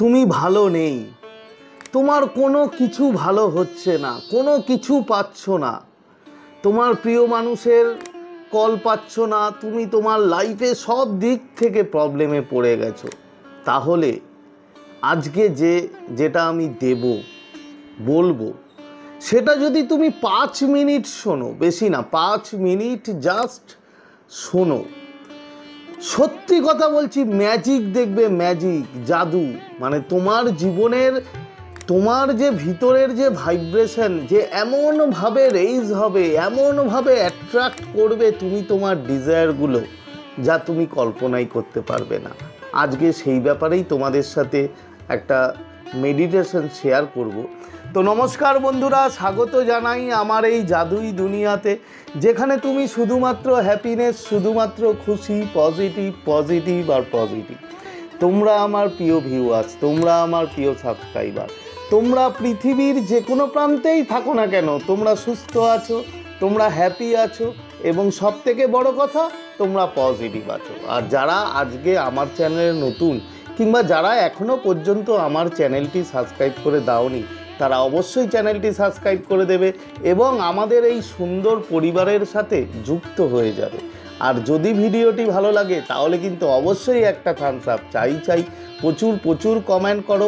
তুমি ভালো নেই, তোমার কোনো কিছু ভালো হচ্ছে না, কোনো কিছু পাচ্ছ না, তোমার প্রিয় মানুষের কল পাচ্ছ না, তুমি তোমার লাইফে সব দিক থেকে প্রবলেমে পড়ে গেছো, তাহলে আজকে যেটা আমি বলবো সেটা যদি তুমি 5 মিনিট শোনো, বেশি না 5 মিনিট জাস্ট শোনো, সত্যি কথা বলছি, ম্যাজিক দেখবে, ম্যাজিক, জাদু। মানে তোমার জীবনের, তোমার যে ভিতরের যে ভাইব্রেশন, যে এমনভাবে রেইজ হবে, এমনভাবে অ্যাট্রাক্ট করবে তুমি তোমার ডিজায়ারগুলো, যা তুমি কল্পনাই করতে পারবে না। আজকে সেই ব্যাপারেই তোমাদের সাথে একটা মেডিটেশন শেয়ার করব। তো নমস্কার বন্ধুরা, স্বাগত জানাই আমার এই জাদুই দুনিয়াতে, যেখানে তুমি শুধুমাত্র হ্যাপিনেস, শুধুমাত্র খুশি, পজিটিভ আর পজিটিভ। তোমরা আমার প্রিয় ভিউয়ার্স, তোমরা আমার প্রিয় সাবস্ক্রাইবার, তোমরা পৃথিবীর যে কোনো প্রান্তেই থাকো না কেন, তোমরা সুস্থ আছো, তোমরা হ্যাপি আছো, এবং সবথেকে বড় কথা, তোমরা পজিটিভ আছো। আর যারা আজকে আমার চ্যানেলে নতুন, কিংবা যারা এখনও পর্যন্ত আমার চ্যানেলটি সাবস্ক্রাইব করে দাওনি, তারা অবশ্যই চ্যানেলটি সাবস্ক্রাইব করে দেবে এবং আমাদের এই সুন্দর পরিবারের সাথে যুক্ত হয়ে যাবে। আর যদি ভিডিওটি ভালো লাগে তাহলে কিন্তু অবশ্যই একটা থামস আপ চাই, প্রচুর কমেন্ট করো,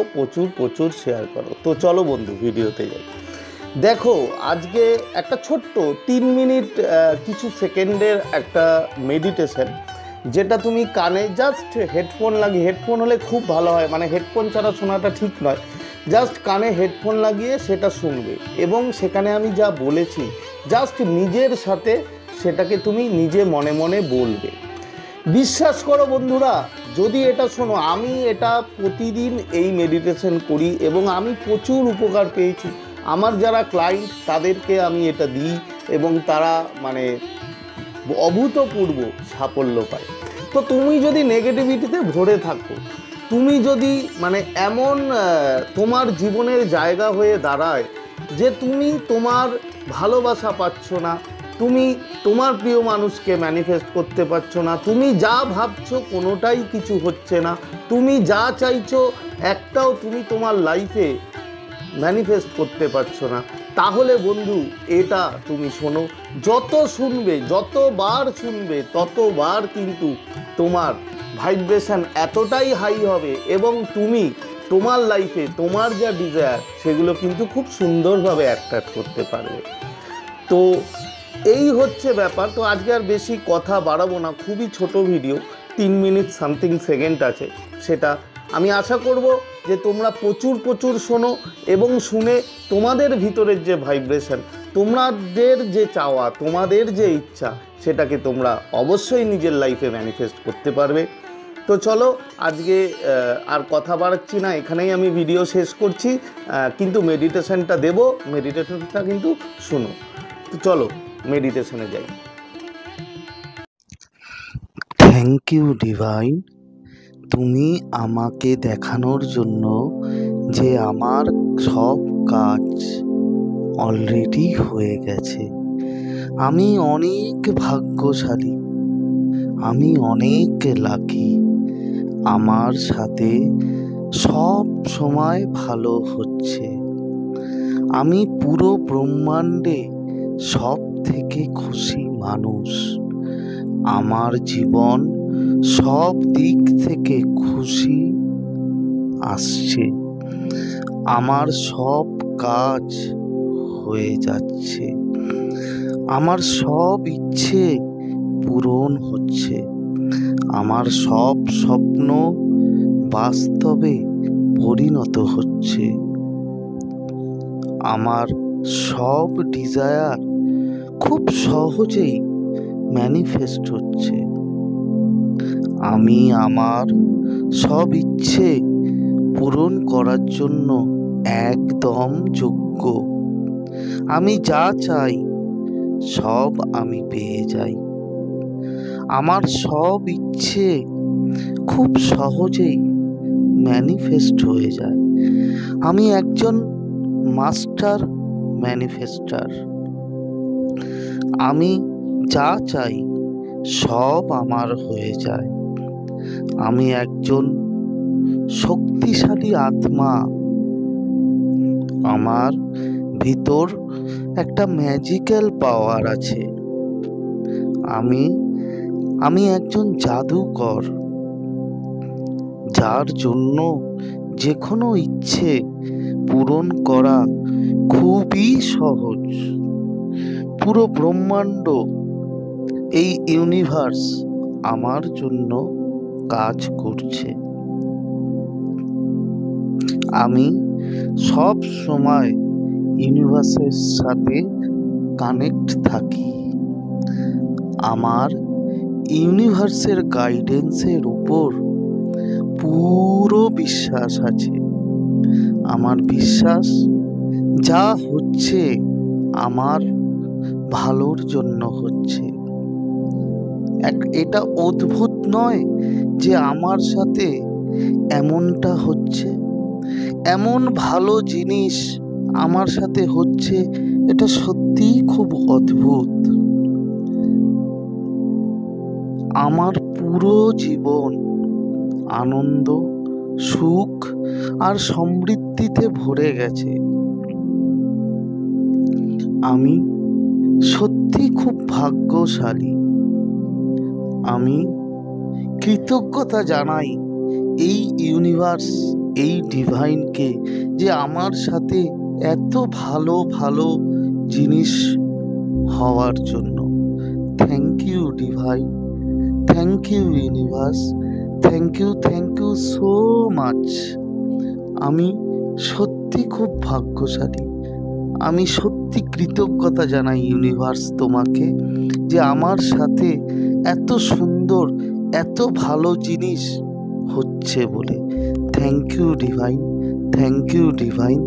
প্রচুর শেয়ার করো। তো চলো বন্ধু, ভিডিওতে যাই। দেখো, আজকে একটা ছোট্ট 3 মিনিট কিছু সেকেন্ডের একটা মেডিটেশন, যেটা তুমি কানে জাস্ট হেডফোন লাগিয়ে, হেডফোন হলে খুব ভালো হয়, মানে হেডফোন ছাড়া শোনাটা ঠিক নয়, জাস্ট কানে হেডফোন লাগিয়ে সেটা শুনবে, এবং সেখানে আমি যা বলেছি জাস্ট নিজের সাথে সেটাকে তুমি নিজে মনে মনে বলবে। বিশ্বাস করো বন্ধুরা, যদি এটা শোনো, আমি এটা প্রতিদিন এই মেডিটেশন করি এবং আমি প্রচুর উপকার পেয়েছি। আমার যারা ক্লায়েন্ট তাদেরকে আমি এটা দিই এবং তারা মানে অভূতপূর্ব সাফল্য পায়। তো তুমি যদি নেগেটিভিটিতে ভরে থাকো, তুমি যদি মানে এমন তোমার জীবনের জায়গা হয়ে দাঁড়ায় যে তুমি তোমার ভালোবাসা পাচ্ছ না, তুমি তোমার প্রিয় মানুষকে ম্যানিফেস্ট করতে পারছো না, তুমি যা ভাবছো কোনোটাই কিছু হচ্ছে না, তুমি যা চাইছো একটাও তুমি তোমার লাইফে ম্যানিফেস্ট করতে পারছো না, তাহলে বন্ধু এটা তুমি শোনো। যত শুনবে, যতবার শুনবে, ততবার কিন্তু তোমার ভাইব্রেশন এতটাই হাই হবে এবং তুমি তোমার লাইফে তোমার যা ডিজায়ার সেগুলো কিন্তু খুব সুন্দরভাবে অ্যাট্রাক্ট করতে পারবে। তো এই হচ্ছে ব্যাপার। তো আজকে আর বেশি কথা বাড়াবো না, খুবই ছোট ভিডিও, 3 মিনিট সামথিং সেকেন্ড আছে। সেটা আমি আশা করব যে তোমরা প্রচুর শোনো এবং শুনে তোমাদের ভিতরের যে ভাইব্রেশন, তোমাদের যে চাওয়া, তোমাদের যে ইচ্ছা, সেটাকে তোমরা অবশ্যই নিজের লাইফে ম্যানিফেস্ট করতে পারবে। তো চলো, আজকে আর কথা বাড়াচ্ছি না, এখানেই আমি ভিডিও শেষ করছি, কিন্তু মেডিটেশনটা দেবো, মেডিটেশনটা কিন্তু শুনো। তো চলো মেডিটেশনে যাই। থ্যাংক ইউ ডিভাইন, তুমি আমাকে দেখানোর জন্য যে আমার সব কাজ অলরেডি হয়ে গেছে। আমি অনেক ভাগ্যশালী, আমি অনেক লাকি, আমার সাথে সব সময় ভালো হচ্ছে। আমি পুরো ব্রহ্মাণ্ডে সব থেকে খুশি মানুষ। আমার জীবন সব দিক থেকে খুশি আসছে। আমার সব কাজ হয়ে যাচ্ছে। আমার সব ইচ্ছে পূরণ হচ্ছে। আমার সব স্বপ্ন বাস্তবে পরিণত হচ্ছে। আমার সব ডিজায়ার খুব সহজেই ম্যানিফেস্ট হচ্ছে। আমি আমার সব ইচ্ছে পূরণ করার জন্য একদম যোগ্য। আমি যা চাই সব আমি পেয়ে যাই। আমার সব ইচ্ছে খুব সহজেই ম্যানিফেস্ট হয়ে যায়। আমি একজন মাস্টার ম্যানিফেস্টার। আমি যা চাই সব আমার হয়ে যায়। আমি একজন শক্তিশালী আত্মা। আমার ভিতর একটা ম্যাজিক্যাল পাওয়ার আছে। আমি একজন জাদুকর, যার জন্য যে কোনো ইচ্ছে পূরণ করা খুবই সহজ। পুরো ব্রহ্মাণ্ড, এই ইউনিভার্স আমার জন্য কাজ করছে। আমি সব সময় ইউনিভার্সের সাথে কানেক্ট থাকি। আমার ইউনিভার্সের গাইডেন্সের উপর পুরো বিশ্বাস আছে। আমার বিশ্বাস যা হচ্ছে আমার ভালোর জন্য হচ্ছে। এটা অদ্ভুত নয় যে আমার সাথে এমনটা হচ্ছে, এমন ভালো জিনিস আমার সাথে হচ্ছে। এটা সত্যিই খুব অদ্ভুত। আমার পুরো জীবন আনন্দ, সুখ আর সমৃদ্ধিতে ভরে গেছে। আমি সত্যি খুব ভাগ্যশালী। আমি কৃতজ্ঞতা জানাই এই ইউনিভার্স, এই ডিভাইনকে, যে আমার সাথে এত ভালো ভালো জিনিস হওয়ার জন্য। Thank you divine, thank you universe, thank you so much. আমি সত্যি খুব ভাগ্যশালী। আমি সত্যি কৃতজ্ঞতা জানাই ইউনিভার্স তোমাকে, যে আমার সাথে এত সুন্দর, এত ভালো জিনিস হচ্ছে বলে। Thank you divine, thank you divine,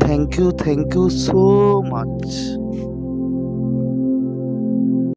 thank you so much.